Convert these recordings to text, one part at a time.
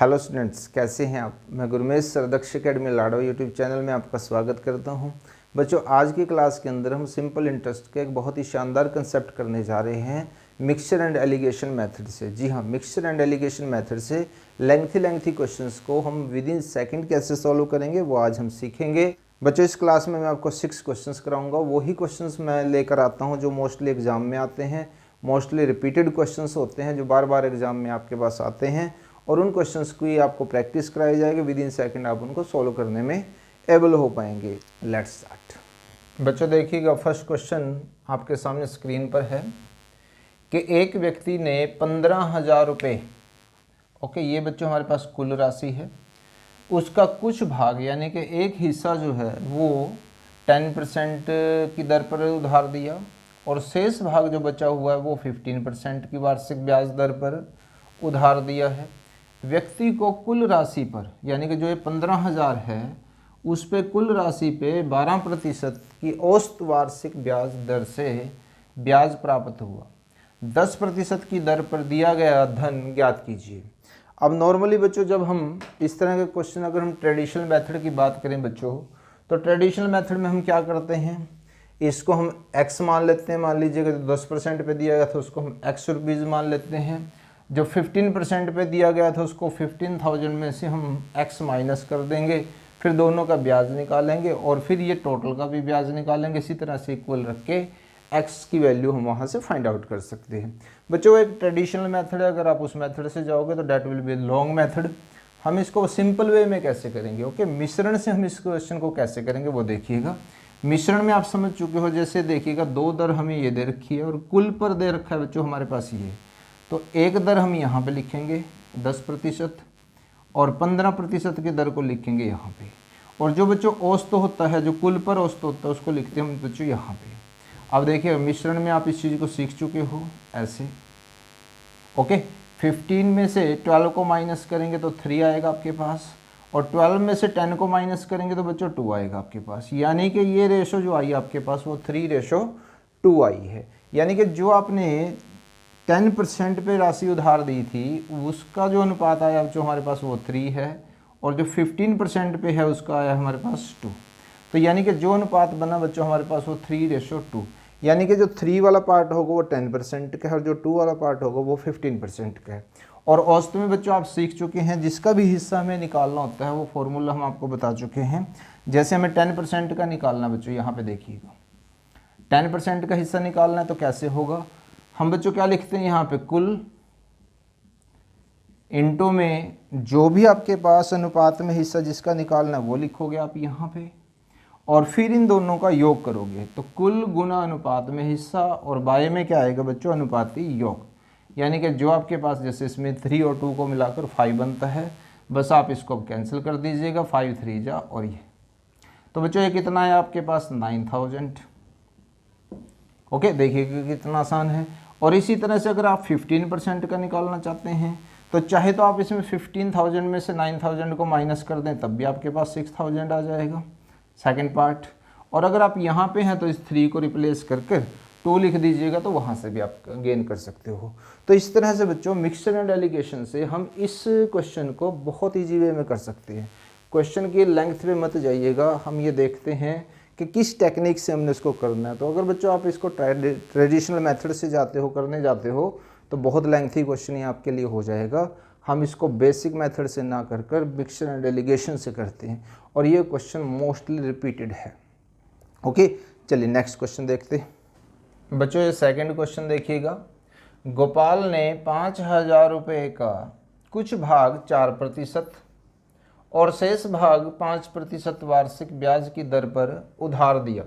Hello students, कैसे हैं आप। मैं गुरमेश सर दक्ष अकेडमी लाडो यूट्यूब चैनल में आपका स्वागत करता हूं। बच्चों, आज की क्लास के अंदर हम सिंपल इंटरेस्ट का एक बहुत ही शानदार कंसेप्ट करने जा रहे हैं मिक्सचर एंड एलिगेशन मेथड से। जी हाँ, मिक्सचर एंड एलिगेशन मेथड से लेंथी क्वेश्चंस को हम विद इन सेकंड कैसे सॉल्व करेंगे वो आज हम सीखेंगे। बच्चों, इस क्लास में मैं आपको 6 क्वेश्चंस कराऊंगा। वही क्वेश्चंस मैं लेकर आता हूँ जो मोस्टली एग्जाम में आते हैं, मोस्टली रिपीटेड क्वेश्चंस होते हैं जो बार बार एग्जाम में आपके पास आते हैं, और उन क्वेश्चंस की आपको प्रैक्टिस कराई जाएगी। विद इन सेकंड आप उनको सॉल्व करने में एबल हो पाएंगे। Let's start. बच्चों देखिएगा, फर्स्ट क्वेश्चन आपके सामने स्क्रीन पर है कि एक व्यक्ति ने 15,000 रुपये, ओके, ये बच्चों हमारे पास कुल राशि है, उसका कुछ भाग यानी कि एक हिस्सा जो है वो 10% की दर पर उधार दिया, और शेष भाग जो बचा हुआ है वो 15% की वार्षिक ब्याज दर पर उधार दिया है। व्यक्ति को कुल राशि पर यानी कि जो ये 15,000 है उस पे कुल राशि पे 12% की औसत वार्षिक ब्याज दर से ब्याज प्राप्त हुआ। 10% की दर पर दिया गया धन ज्ञात कीजिए। अब नॉर्मली बच्चों, जब हम इस तरह के क्वेश्चन, अगर हम ट्रेडिशनल मेथड की बात करें बच्चों, तो ट्रेडिशनल मेथड में हम क्या करते हैं, इसको हम x मान लेते हैं। मान लीजिएगा 10% पे दिया गया था उसको हम x रुपीज़ मान लेते हैं। जो 15% पे दिया गया था उसको 15,000 में से हम x माइनस कर देंगे, फिर दोनों का ब्याज निकालेंगे और फिर ये टोटल का भी ब्याज निकालेंगे। इसी तरह से इक्वल रख के x की वैल्यू हम वहाँ से फाइंड आउट कर सकते हैं। बच्चों, एक ट्रेडिशनल मेथड है, अगर आप उस मेथड से जाओगे तो that will be long method. हम इसको सिंपल वे में कैसे करेंगे, ओके, मिश्रण से हम इस क्वेश्चन को कैसे करेंगे वो देखिएगा। मिश्रण में आप समझ चुके हो, जैसे देखिएगा दो दर हमें ये दे रखी है और कुल पर दे रखा है बच्चों हमारे पास ये, तो एक दर हम यहाँ पे लिखेंगे 10% और 15% की दर को लिखेंगे यहाँ पे, और जो बच्चों औसत होता है, जो कुल पर औसत होता है उसको लिखते हैं हम बच्चों यहाँ पे। अब देखिए मिश्रण में आप इस चीज़ को सीख चुके हो ऐसे, ओके। 15 में से 12 को माइनस करेंगे तो 3 आएगा आपके पास, और 12 में से 10 को माइनस करेंगे तो बच्चों 2 आएगा आपके पास। यानी कि ये रेशो जो आई आपके पास वो 3:2 आई है। यानी कि जो आपने 10% पे राशि उधार दी थी उसका जो अनुपात आया जो हमारे पास वो 3 है, और जो 15% पे है उसका आया हमारे पास 2। तो यानी कि जो अनुपात बना बच्चों हमारे पास वो 3:2। यानी कि जो 3 वाला पार्ट होगा वो 10% का है और जो 2 वाला पार्ट होगा वो 15% का है। और औसत में बच्चों आप सीख चुके हैं, जिसका भी हिस्सा हमें निकालना होता है वो फॉर्मूला हम आपको बता चुके हैं। जैसे हमें 10% का निकालना बच्चों, यहाँ पे देखिएगा 10% का हिस्सा निकालना है तो कैसे होगा, हम बच्चों क्या लिखते हैं यहाँ पे, कुल इंटू में जो भी आपके पास अनुपात में हिस्सा जिसका निकालना है वो लिखोगे आप यहाँ पे, और फिर इन दोनों का योग करोगे तो कुल गुना अनुपात में हिस्सा, और बाय में क्या आएगा बच्चों, अनुपाती योग। यानी कि जो आपके पास, जैसे इसमें 3 और 2 को मिलाकर 5 बनता है, बस आप इसको कैंसिल कर दीजिएगा, 5 3 जा, और ये तो बच्चों ये कितना है आपके पास 9,000। ओके, देखिए कितना आसान है। और इसी तरह से अगर आप 15% का निकालना चाहते हैं तो चाहे तो आप इसमें 15,000 में से 9,000 को माइनस कर दें तब भी आपके पास 6,000 आ जाएगा सेकंड पार्ट। और अगर आप यहाँ पे हैं तो इस 3 को रिप्लेस करके 2 लिख दीजिएगा तो वहाँ से भी आप गेन कर सकते हो। तो इस तरह से बच्चों मिक्सचर एंड एलिगेशन से हम इस क्वेश्चन को बहुत ईजी वे में कर सकते हैं। क्वेश्चन की लेंथ पे मत जाइएगा, हम ये देखते हैं कि किस टेक्निक से हमने इसको करना है। तो अगर बच्चों आप इसको ट्रेडिशनल मेथड से जाते हो, करने जाते हो, तो बहुत लेंथी क्वेश्चन ही आपके लिए हो जाएगा। हम इसको बेसिक मेथड से ना कर कर मिक्सचर एंड एलिगेशन से करते हैं, और ये क्वेश्चन मोस्टली रिपीटेड है। ओके, चलिए नेक्स्ट क्वेश्चन देखते हैं। बच्चों ये सेकंड क्वेश्चन देखिएगा। गोपाल ने 5,000 रुपये का कुछ भाग 4% और शेष भाग 5% वार्षिक ब्याज की दर पर उधार दिया।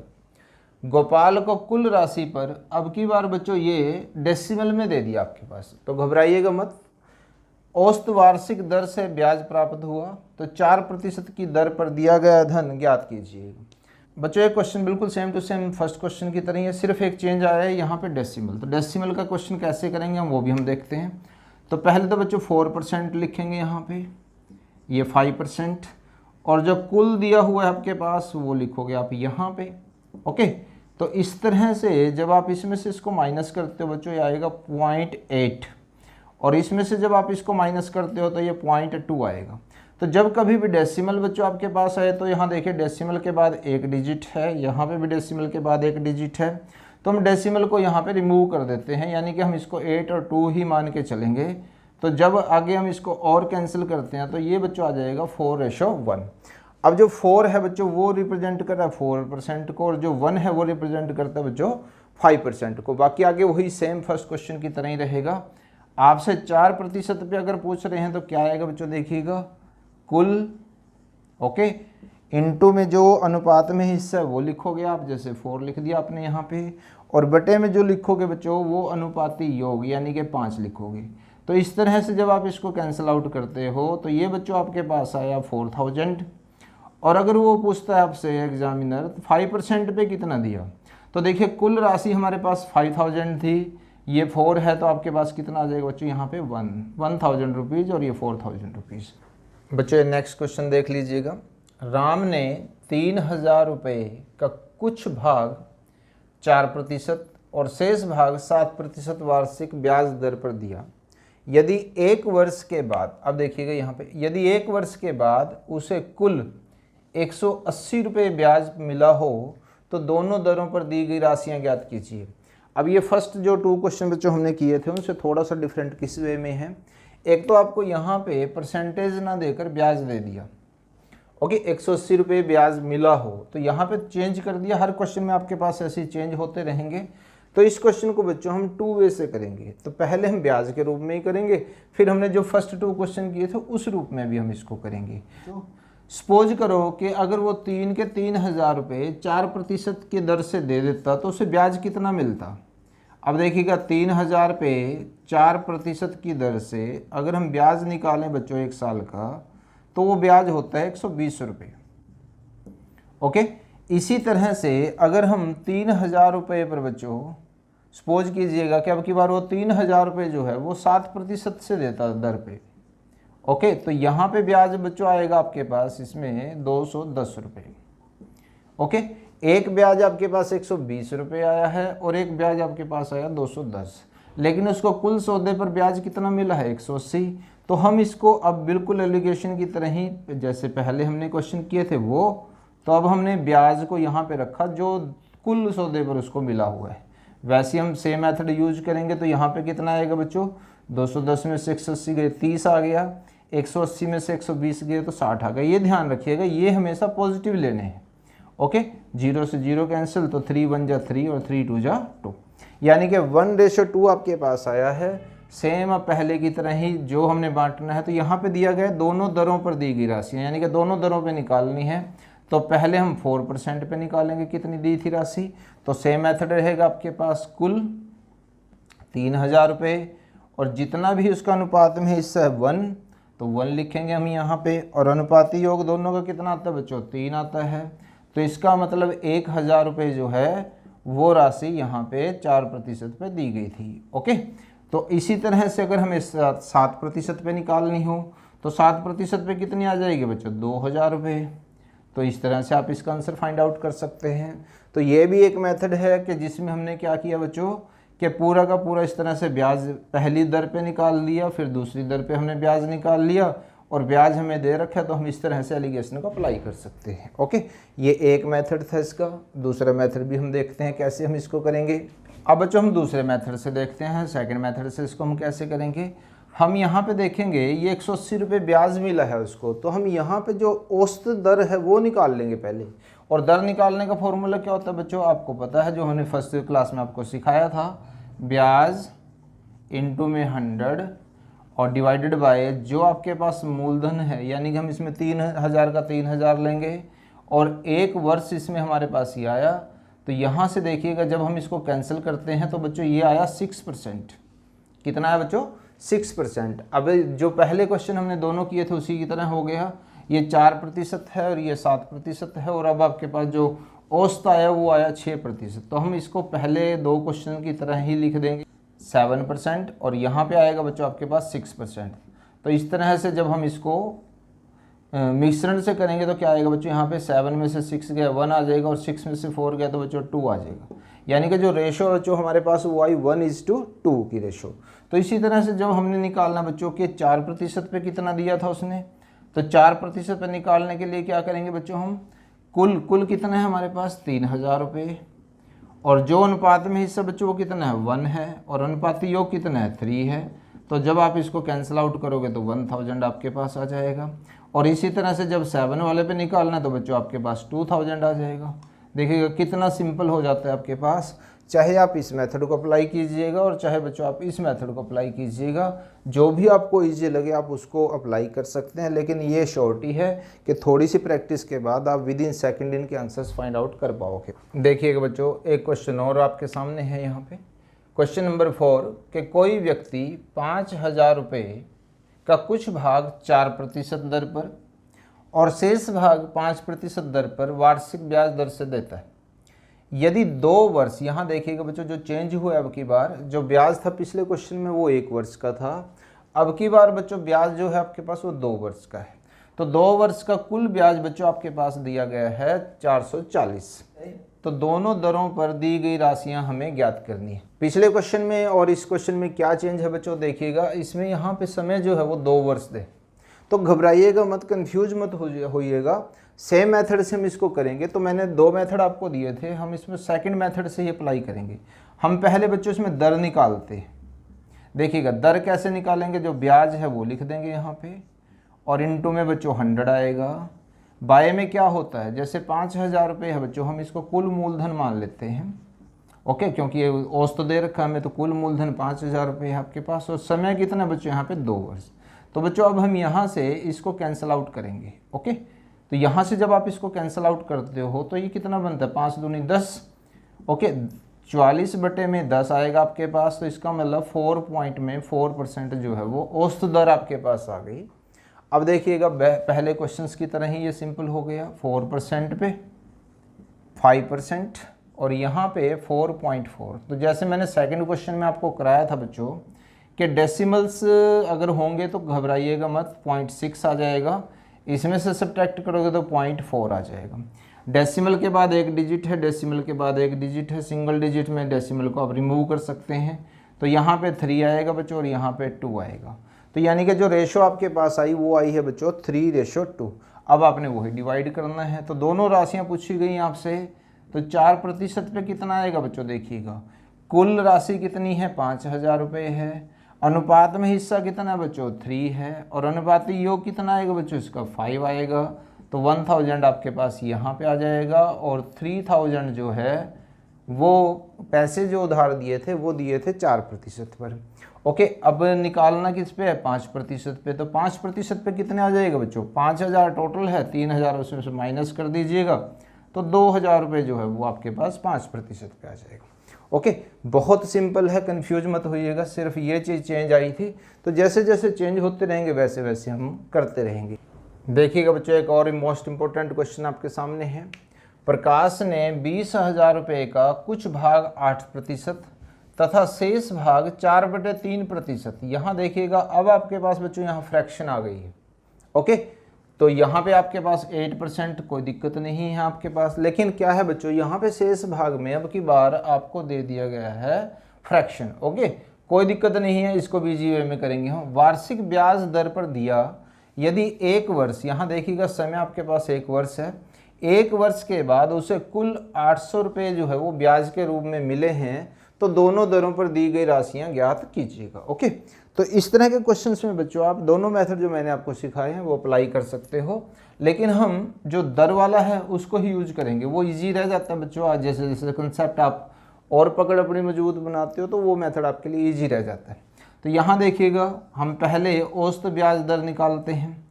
गोपाल को कुल राशि पर, अब की बार बच्चों ये डेसिमल में दे दिया आपके पास, तो घबराइएगा मत, औसत वार्षिक दर से ब्याज प्राप्त हुआ, तो 4% की दर पर दिया गया धन ज्ञात कीजिए। बच्चों ये क्वेश्चन बिल्कुल same to same first question की तरह ही है, सिर्फ एक चेंज आया है यहाँ पे डेसिमल। तो डेसिमल का क्वेश्चन कैसे करेंगे हम वो भी हम देखते हैं। तो पहले तो बच्चों 4% लिखेंगे यहाँ पे, ये 5%, और जो कुल दिया हुआ है आपके पास वो लिखोगे आप यहाँ पे, ओके। तो इस तरह से जब आप इसमें से इसको माइनस करते हो बच्चों ये आएगा 0.8, और इसमें से जब आप इसको माइनस करते हो तो ये 0.2 आएगा। तो जब कभी भी डेसिमल बच्चों आपके पास आए तो यहाँ देखिए डेसिमल के बाद एक डिजिट है, यहाँ पे भी डेसिमल के बाद एक डिजिट है, तो हम डेसिमल को यहाँ पे रिमूव कर देते हैं, यानी कि हम इसको 8 और 2 ही मान के चलेंगे। तो जब आगे हम इसको और कैंसिल करते हैं तो ये बच्चों आ जाएगा 4:1। अब जो 4 है बच्चों वो रिप्रेजेंट कर रहा है 4% को, और जो 1 है वो रिप्रेजेंट करता है बच्चों 5% को। बाकी आगे वही सेम फर्स्ट क्वेश्चन की तरह ही रहेगा। आपसे 4% पे अगर पूछ रहे हैं तो क्या आएगा बच्चों, देखिएगा कुल, ओके, इनटू में जो अनुपात में हिस्सा है वो लिखोगे आप, जैसे 4 लिख दिया आपने यहाँ पे, और बटे में जो लिखोगे बच्चों वो अनुपाती योग यानी कि 5 लिखोगे। तो इस तरह से जब आप इसको कैंसिल आउट करते हो तो ये बच्चों आपके पास आया 4000। और अगर वो पूछता है आपसे एग्जामिनर 5% पे कितना दिया, तो देखिए कुल राशि हमारे पास 5000 थी, ये 4 है तो आपके पास कितना आ जाएगा बच्चों, यहाँ पे 1000 रुपीज़ और ये 4000 रुपीज़। बच्चों नेक्स्ट क्वेश्चन देख लीजिएगा। राम ने 3000 रुपये का कुछ भाग 4% और शेष भाग 7% वार्षिक ब्याज दर पर दिया। यदि 1 वर्ष के बाद, अब देखिएगा यहाँ पे, यदि 1 वर्ष के बाद उसे कुल 180 रुपये ब्याज मिला हो तो दोनों दरों पर दी गई राशियाँ ज्ञात कीजिए। अब ये फर्स्ट जो 2 क्वेश्चन बच्चों हमने किए थे उनसे थोड़ा सा डिफरेंट किस वे में है। एक तो आपको यहाँ पे परसेंटेज ना देकर ब्याज दे दिया, ओके, 180 रुपये ब्याज मिला हो, तो यहाँ पे चेंज कर दिया। हर क्वेश्चन में आपके पास ऐसे चेंज होते रहेंगे। तो इस क्वेश्चन को बच्चों हम 2 वे से करेंगे। तो पहले हम ब्याज के रूप में ही करेंगे, फिर हमने जो फर्स्ट 2 क्वेश्चन किए थे उस रूप में भी हम इसको करेंगे। तो सपोज करो कि अगर वो 3 के 3000 रुपये 4% की दर से दे देता तो उसे ब्याज कितना मिलता। अब देखिएगा 3000 पे 4% की दर से अगर हम ब्याज निकालें बच्चों 1 साल का, तो वो ब्याज होता है 120 रुपये, ओके। इसी तरह से अगर हम 3000 रुपये पर बच्चों सपोज कीजिएगा कि अब की बार वो 3000 रुपये जो है वो 7% से देता दर पे, ओके, तो यहाँ पे ब्याज बच्चों आएगा आपके पास इसमें 210 रुपये, ओके। एक ब्याज आपके पास 120 रुपये आया है और एक ब्याज आपके पास आया 210, लेकिन उसको कुल सौदे पर ब्याज कितना मिला है 180। तो हम इसको अब बिल्कुल एलिगेशन की तरह ही जैसे पहले हमने क्वेश्चन किए थे वो, तो अब हमने ब्याज को यहाँ पे रखा जो कुल सौदे पर उसको मिला हुआ है। वैसे हम सेम मेथड यूज करेंगे तो यहाँ पे कितना आएगा बच्चों, 210 में से 180 गए 30 आ गया, 180 में से 120 गए तो 60 आ गया। ये ध्यान रखिएगा, ये हमेशा पॉजिटिव लेने हैं, ओके। 0 से 0 कैंसिल, तो 3 1 जा 3 और 3 2 जा 2, यानी कि 1:2 आपके पास आया है। सेम अब पहले की तरह ही जो हमने बांटना है, तो यहाँ पे दिया गया दोनों दरों पर दी गई राशियाँ, यानी कि दोनों दरों पे निकालनी है। तो पहले हम 4% पे निकालेंगे कितनी दी थी राशि, तो सेम मेथड रहेगा आपके पास कुल 3000 रुपये, और जितना भी उसका अनुपात में हिस्सा है 1, तो 1 लिखेंगे हम यहाँ पे, और अनुपाती योग दोनों का कितना आता है बच्चों 3 आता है। तो इसका मतलब 1000 रुपये जो है वो राशि यहाँ पे 4% पे दी गई थी, ओके। तो इसी तरह से अगर हमें 7% पे निकालनी हो तो 7% पे कितनी आ जाएगी बच्चों 2000 रुपये। तो इस तरह से आप इसका आंसर फाइंड आउट कर सकते हैं। तो ये भी एक मेथड है कि जिसमें हमने क्या किया बच्चों कि पूरा का पूरा इस तरह से ब्याज पहली दर पे निकाल लिया, फिर दूसरी दर पे हमने ब्याज निकाल लिया, और ब्याज हमें दे रखा है तो हम इस तरह से एलिगेशन को अप्लाई कर सकते हैं, ओके। ये एक मेथड था इसका। दूसरा मेथड भी हम देखते हैं कैसे हम इसको करेंगे। अब बच्चों हम दूसरे मेथड से देखते हैं, सेकंड मेथड से इसको हम कैसे करेंगे। हम यहाँ पे देखेंगे ये 180 रुपये ब्याज मिला है उसको, तो हम यहाँ पे जो औसत दर है वो निकाल लेंगे पहले। और दर निकालने का फॉर्मूला क्या होता है बच्चों, आपको पता है, जो हमने फर्स्ट क्लास में आपको सिखाया था, ब्याज इंटू में 100 और डिवाइडेड बाय जो आपके पास मूलधन है, यानी कि हम इसमें 3000 का 3000 लेंगे, और 1 वर्ष इसमें हमारे पास ये आया। तो यहाँ से देखिएगा जब हम इसको कैंसिल करते हैं तो बच्चों ये आया 6%। कितना है बच्चों 6%। अब जो पहले क्वेश्चन हमने दोनों किए थे उसी की तरह हो गया, ये 4% है और ये 7% है, और अब आपके पास जो औसत आया वो आया 6%। तो हम इसको पहले 2 क्वेश्चन की तरह ही लिख देंगे 7%, और यहाँ पे आएगा बच्चों आपके पास 6%। तो इस तरह से जब हम इसको मिश्रण से करेंगे तो क्या आएगा बच्चों, यहाँ पे 7 में से 6 गया 1 आ जाएगा, और 6 में से 4 गया तो बच्चों 2 आ जाएगा। यानी कि जो रेशो बच्चों हमारे पास वो आई 1:2 की रेशो। तो इसी तरह से जब हमने निकालना बच्चों के 4% पे कितना दिया था उसने, तो 4% पे निकालने के लिए क्या करेंगे बच्चों, हम कुल कितना है हमारे पास 3000 रुपये, और जो अनुपात में हिस्सा बच्चों वो कितना है 1 है, और अनुपाती योग कितना है 3 है। तो जब आप इसको कैंसिल आउट करोगे तो 1000 आपके पास आ जाएगा। और इसी तरह से जब 7 वाले पे निकालना तो बच्चों आपके पास 2000 आ जाएगा। देखिएगा कितना सिंपल हो जाता है आपके पास। चाहे आप इस मेथड को अप्लाई कीजिएगा और चाहे बच्चों आप इस मेथड को अप्लाई कीजिएगा, जो भी आपको इजी लगे आप उसको अप्लाई कर सकते हैं। लेकिन ये श्योरिटी है कि थोड़ी सी प्रैक्टिस के बाद आप विद इन सेकेंड इनके आंसर्स फाइंड आउट कर पाओगे। देखिएगा बच्चों, एक क्वेश्चन और आपके सामने है यहाँ पे, क्वेश्चन नंबर 4 कि कोई व्यक्ति 5000 रुपये का कुछ भाग 4% दर पर और शेष भाग 5% दर पर वार्षिक ब्याज दर से देता है। यदि 2 वर्ष, यहाँ देखिएगा बच्चों जो चेंज हुआ अब की बार, जो ब्याज था पिछले क्वेश्चन में वो 1 वर्ष का था, अब की बार बच्चों ब्याज जो है आपके पास वो 2 वर्ष का है। तो 2 वर्ष का कुल ब्याज बच्चों आपके पास दिया गया है 440। तो दोनों दरों पर दी गई राशियां हमें ज्ञात करनी है। पिछले क्वेश्चन में और इस क्वेश्चन में क्या चेंज है बच्चों, देखिएगा इसमें यहाँ पे समय जो है वो 2 वर्ष दे। तो घबराइएगा मत, कंफ्यूज मत होइएगा, सेम मेथड से हम इसको करेंगे। तो मैंने 2 मेथड आपको दिए थे, हम इसमें सेकंड मेथड से ही अप्लाई करेंगे। हम पहले बच्चों इसमें दर निकालते हैं। देखिएगा दर कैसे निकालेंगे, जो ब्याज है वो लिख देंगे यहाँ पे, और इनटू में बच्चों 100 आएगा। बाय में क्या होता है, जैसे 5000 रुपये है बच्चों, हम इसको कुल मूलधन मान लेते हैं। ओके, क्योंकि ये औसत दे रखा है हमें, तो कुल मूलधन 5000 रुपये है आपके पास, और समय कितना बच्चों यहाँ पे 2 वर्ष। तो बच्चों अब हम यहाँ से इसको कैंसिल आउट करेंगे। ओके, तो यहाँ से जब आप इसको कैंसिल आउट करते हो तो ये कितना बनता है 5 दूनी 10। ओके, 44/10 आएगा आपके पास। तो इसका मतलब 4% जो है वो औसत दर आपके पास आ गई। अब देखिएगा पहले क्वेश्चंस की तरह ही ये सिंपल हो गया, 4% पे 5% और यहाँ पे 4.4। तो जैसे मैंने सेकंड क्वेश्चन में आपको कराया था बच्चों कि डेसिमल्स अगर होंगे तो घबराइएगा मत, 0.6 आ जाएगा, इसमें से सब्ट्रैक्ट करोगे तो 0.4 आ जाएगा। डेसिमल के बाद एक डिजिट है, डेसिमल के बाद एक डिजिट है, सिंगल डिजिट में डेसिमल को आप रिमूव कर सकते हैं। तो यहाँ पे 3 आएगा बच्चों और यहाँ पे 2 आएगा। तो यानी कि जो रेशो आपके पास आई वो आई है बच्चों 3:2। अब आपने वही डिवाइड करना है। तो दोनों राशियाँ पूछी गई आपसे, तो 4% पे कितना आएगा बच्चों, देखिएगा कुल राशि कितनी है 5000 रुपये है, अनुपात में हिस्सा कितना है बच्चों 3 है, और अनुपाती योग कितना आएगा बच्चों इसका 5 आएगा। तो 1000 आपके पास यहाँ पे आ जाएगा, और 3000 जो है वो पैसे जो उधार दिए थे वो दिए थे 4% पर। ओके, अब निकालना किस पे है 5% पे। तो 5% पे कितने आ जाएगा बच्चों, 5000 टोटल है, 3000 उसमें से माइनस कर दीजिएगा, तो 2000 रुपये जो है वो आपके पास 5% पे आ जाएगा। ओके, बहुत सिंपल है, कंफ्यूज मत होइएगा, सिर्फ ये चीज़ चेंज आई थी। तो जैसे जैसे चेंज होते रहेंगे वैसे वैसे हम करते रहेंगे। देखिएगा बच्चों एक और मोस्ट इम्पोर्टेंट क्वेश्चन आपके सामने है। प्रकाश ने 20,000 रुपये का कुछ भाग 8% तथा शेष भाग 4/3%। यहाँ देखिएगा अब आपके पास बच्चों यहाँ फ्रैक्शन आ गई है। ओके, तो यहाँ पे आपके पास 8%, कोई दिक्कत नहीं है आपके पास। लेकिन क्या है बच्चों, यहाँ पे शेष भाग में अब की बार आपको दे दिया गया है फ्रैक्शन। ओके, कोई दिक्कत नहीं है, इसको भी इजी वे में करेंगे हम। वार्षिक ब्याज दर पर दिया यदि 1 वर्ष, यहाँ देखिएगा समय आपके पास 1 वर्ष है, 1 वर्ष के बाद उसे कुल 800 रुपये जो है वो ब्याज के रूप में मिले हैं, तो दोनों दरों पर दी गई राशियां ज्ञात कीजिएगा। ओके, तो इस तरह के क्वेश्चंस में बच्चों आप दोनों मेथड जो मैंने आपको सिखाए हैं वो अप्लाई कर सकते हो। लेकिन हम जो दर वाला है उसको ही यूज करेंगे, वो इजी रह जाता है बच्चों। आज जैसे जैसे कंसेप्ट आप और पकड़ अपनी मजबूत बनाते हो तो वो मेथड आपके लिए ईजी रह जाता है। तो यहाँ देखिएगा हम पहले औसत ब्याज दर निकालते हैं,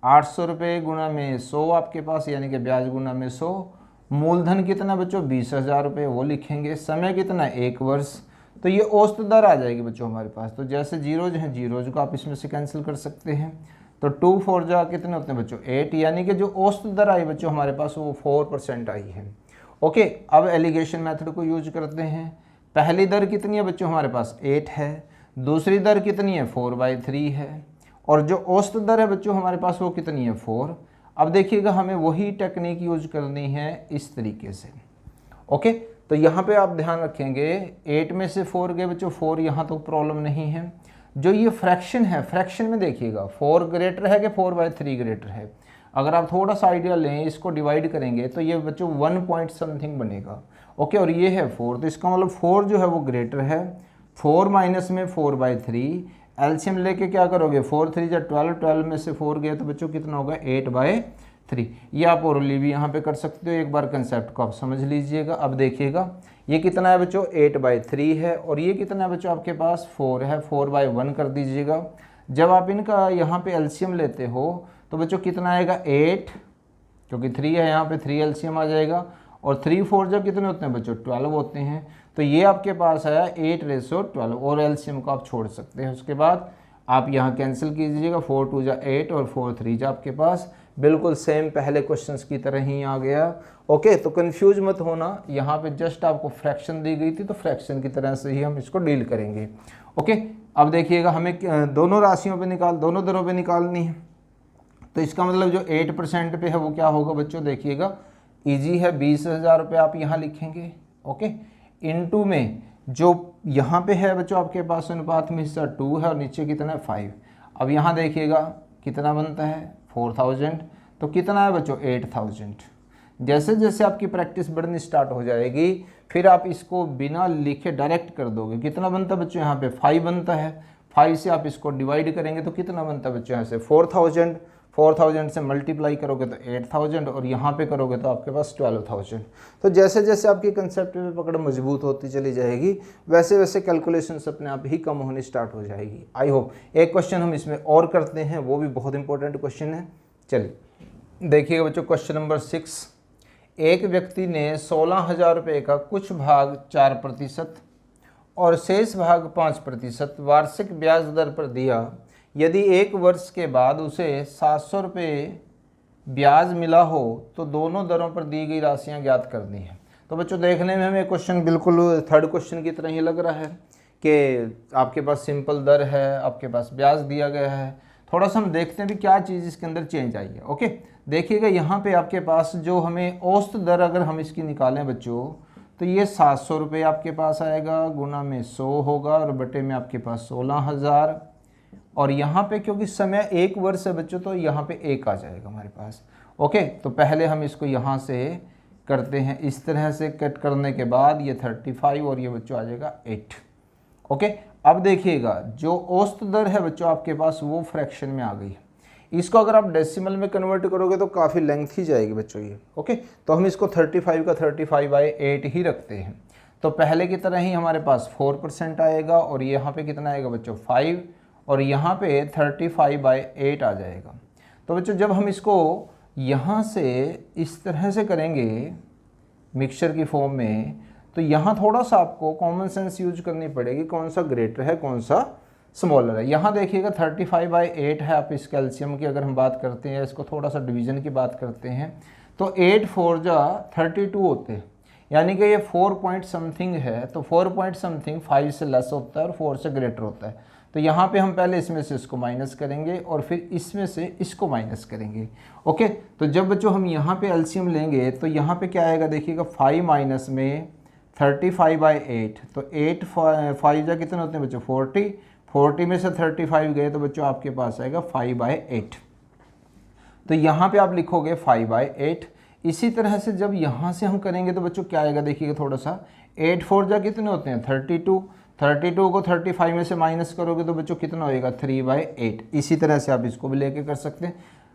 800 रुपये गुणा में 100 आपके पास, यानी कि ब्याज गुणा में 100। मूलधन कितना बच्चों 20,000 रुपये, वो लिखेंगे। समय कितना 1 वर्ष, तो ये औसत दर आ जाएगी बच्चों हमारे पास। तो जैसे जीरोज हैं, जीरोज को आप इसमें से कैंसिल कर सकते हैं। तो 2 4 जा कितने होते हैं बच्चों 8, यानी कि जो औसत दर आई बच्चों हमारे पास वो 4% आई है। ओके, अब एलिगेशन मेथड को यूज करते हैं। पहली दर कितनी है बच्चों हमारे पास 8 है, दूसरी दर कितनी है 4/3 है, और जो औसत दर है बच्चों हमारे पास वो कितनी है 4। अब देखिएगा हमें वही टेक्निक यूज करनी है इस तरीके से। ओके, तो यहाँ पे आप ध्यान रखेंगे 8 में से 4 गए बच्चों, 4 यहाँ तो प्रॉब्लम नहीं है। जो ये फ्रैक्शन है, फ्रैक्शन में देखिएगा 4 ग्रेटर है कि 4/3 ग्रेटर है। अगर आप थोड़ा सा आइडिया लें, इसको डिवाइड करेंगे तो ये बच्चों 1 पॉइंट समथिंग बनेगा। ओके, और ये है 4, तो इसका मतलब 4 जो है वो ग्रेटर है। 4 माइनस में 4/3, एलसीएम लेके क्या करोगे, 4 3 जा 12, 12 में से 4 गए तो बच्चों कितना होगा 8/3। ये आप ओरली भी यहाँ पे कर सकते हो, एक बार कंसेप्ट को आप समझ लीजिएगा। अब देखिएगा ये कितना है बच्चों 8/3 है, और ये कितना है बच्चों आपके पास 4 है, 4/1 कर दीजिएगा। जब आप इनका यहाँ पे एलसीएम लेते हो तो बच्चों कितना आएगा 8, क्योंकि 3 है यहाँ पे 3 एलसीएम आ जाएगा, और 3 4 जब कितने होते हैं बच्चों 12 होते हैं। तो ये आपके पास आया 8/12, और एलसीएम को आप छोड़ सकते हैं। उसके बाद आप यहाँ कैंसिल कीजिएगा, 4 2 जा 8 और 4 3 जा आपके पास बिल्कुल सेम पहले क्वेश्चंस की तरह ही आ गया। ओके, तो कंफ्यूज मत होना, यहाँ पे जस्ट आपको फ्रैक्शन दी गई थी तो फ्रैक्शन की तरह से ही हम इसको डील करेंगे। ओके, अब देखिएगा हमें दोनों राशियों पे दोनों दरों पे निकालनी है। तो इसका मतलब जो 8% पे है वो क्या होगा बच्चों, देखिएगा ईजी है, 20,000 रुपये आप यहाँ लिखेंगे। ओके, इनटू में जो यहाँ पे है बच्चों आपके पास अनुपात में हिस्सा 2 है और नीचे कितना है 5। अब यहाँ देखिएगा कितना बनता है 4,000, तो कितना है बच्चों 8,000। जैसे जैसे आपकी प्रैक्टिस बढ़नी स्टार्ट हो जाएगी फिर आप इसको बिना लिखे डायरेक्ट कर दोगे। कितना बनता है बच्चों यहाँ पे 5 बनता है, 5 से आप इसको डिवाइड करेंगे तो कितना बनता है बच्चों यहाँ से 4,000, 4,000 से मल्टीप्लाई करोगे तो 8,000, और यहाँ पे करोगे तो आपके पास 12,000। तो जैसे जैसे आपकी कंसेप्ट में पकड़ मजबूत होती चली जाएगी वैसे वैसे कैलकुलेशंस अपने आप ही कम होनी स्टार्ट हो जाएगी। आई होप एक क्वेश्चन हम इसमें और करते हैं, वो भी बहुत इंपॉर्टेंट क्वेश्चन है। चलिए देखिएगा बच्चों क्वेश्चन नंबर 6। एक व्यक्ति ने 16,000 रुपये का कुछ भाग 4% और शेष भाग 5% वार्षिक ब्याज दर पर दिया। यदि 1 वर्ष के बाद उसे 700 रुपये ब्याज मिला हो तो दोनों दरों पर दी गई राशियां ज्ञात करनी है। तो बच्चों देखने में हमें क्वेश्चन बिल्कुल थर्ड क्वेश्चन की तरह ही लग रहा है कि आपके पास सिंपल दर है, आपके पास ब्याज दिया गया है। थोड़ा सा हम देखते हैं भी क्या चीज़ इसके अंदर चेंज आई है। ओके, देखिएगा यहाँ पे आपके पास जो हमें औसत दर अगर हम इसकी निकालें बच्चों तो ये 700 रुपये आपके पास आएगा, गुना में 100 होगा और बटे में आपके पास 16,000, और यहाँ पे क्योंकि समय 1 वर्ष है बच्चों तो यहाँ पे 1 आ जाएगा हमारे पास। ओके, तो पहले हम इसको यहाँ से करते हैं, इस तरह से कट करने के बाद ये 35 और ये बच्चों आ जाएगा 8। ओके, अब देखिएगा जो औसत दर है बच्चों आपके पास वो फ्रैक्शन में आ गई है। इसको अगर आप डेसिमल में कन्वर्ट करोगे तो काफ़ी लेंथ ही जाएगी बच्चों ये। ओके, तो हम इसको 35 का 35/8 ही रखते हैं। तो पहले की तरह ही हमारे पास 4% आएगा, और यहाँ पे कितना आएगा बच्चों 5, और यहाँ पे 35/8 आ जाएगा। तो बच्चों जब हम इसको यहाँ से इस तरह से करेंगे मिक्सचर की फॉर्म में, तो यहाँ थोड़ा सा आपको कॉमन सेंस यूज करनी पड़ेगी, कौन सा ग्रेटर है कौन सा स्मॉलर है। यहाँ देखिएगा 35/8 है। आप इस कैल्शियम की अगर हम बात करते हैं, इसको थोड़ा सा डिवीजन की बात करते हैं तो 8 4 जा 32 होते हैं, यानी कि ये 4 पॉइंट समथिंग है। तो 4 पॉइंट समथिंग 5 से लेस होता है और 4 से ग्रेटर होता है। तो यहाँ पे हम पहले इसमें से इसको माइनस करेंगे और फिर इसमें से इसको माइनस करेंगे। ओके, तो जब बच्चों हम यहाँ पे एलसीएम लेंगे तो यहाँ पे क्या आएगा देखिएगा 5 माइनस में 35/8, तो 8 5 जा कितने होते हैं बच्चों 40 में से 35 गए तो बच्चों आपके पास आएगा 5/8। तो यहाँ पे आप लिखोगे 5/8। इसी तरह से जब यहाँ से हम करेंगे तो बच्चों क्या आएगा देखिएगा थोड़ा सा, 8 4 जा कितने होते हैं 32 को 35 में से माइनस करोगे तो बच्चों कितना होएगा 3/8। इसी तरह से आप इसको भी लेके कर सकते हैं।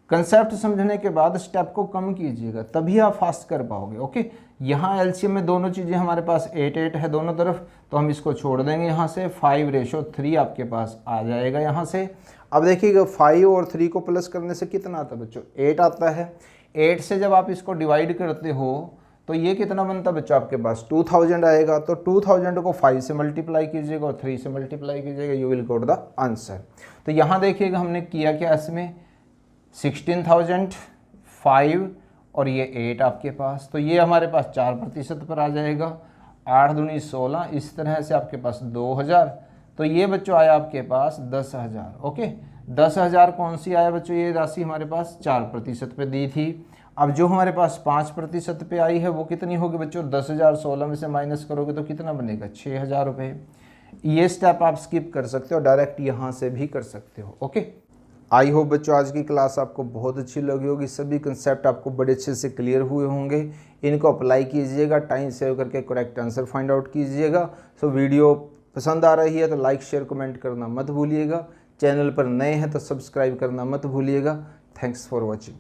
कंसेप्ट समझने के बाद स्टेप को कम कीजिएगा तभी आप फास्ट कर पाओगे। ओके, यहाँ एलसीएम में दोनों चीज़ें हमारे पास 8 है दोनों तरफ, तो हम इसको छोड़ देंगे यहाँ से, 5:3 आपके पास आ जाएगा यहाँ से। अब देखिएगा 5 और 3 को प्लस करने से कितना आता है बच्चों 8 आता है। 8 से जब आप इसको डिवाइड करते हो तो ये कितना बनता है बच्चों आपके पास 2000 आएगा। तो 2000 को 5 से मल्टीप्लाई कीजिएगा और 3 से मल्टीप्लाई कीजिएगा, you will got the answer. तो यहाँ देखिएगा हमने किया क्या, इसमें 16,000 5 और ये 8 आपके पास, तो ये हमारे पास 4% पर आ जाएगा। 8 दूनी 16, इस तरह से आपके पास 2000, तो ये बच्चों आया आपके पास 10,000। ओके, 10,000 कौन सी आया बच्चों, ये राशि हमारे पास 4% पे दी थी। अब जो हमारे पास 5% पे आई है वो कितनी होगी बच्चों, 10,000 16 में से माइनस करोगे तो कितना बनेगा, 6,000 रुपये। ये स्टेप आप स्किप कर सकते हो, डायरेक्ट यहाँ से भी कर सकते हो। ओके, आई होप बच्चों आज की क्लास आपको बहुत अच्छी लगी होगी, सभी कंसेप्ट आपको बड़े अच्छे से क्लियर हुए होंगे। इनको अप्लाई कीजिएगा, टाइम सेव करके करेक्ट आंसर फाइंड आउट कीजिएगा। सो वीडियो पसंद आ रही है तो लाइक शेयर कमेंट करना मत भूलिएगा। चैनल पर नए हैं तो सब्सक्राइब करना मत भूलिएगा। Thanks for watching.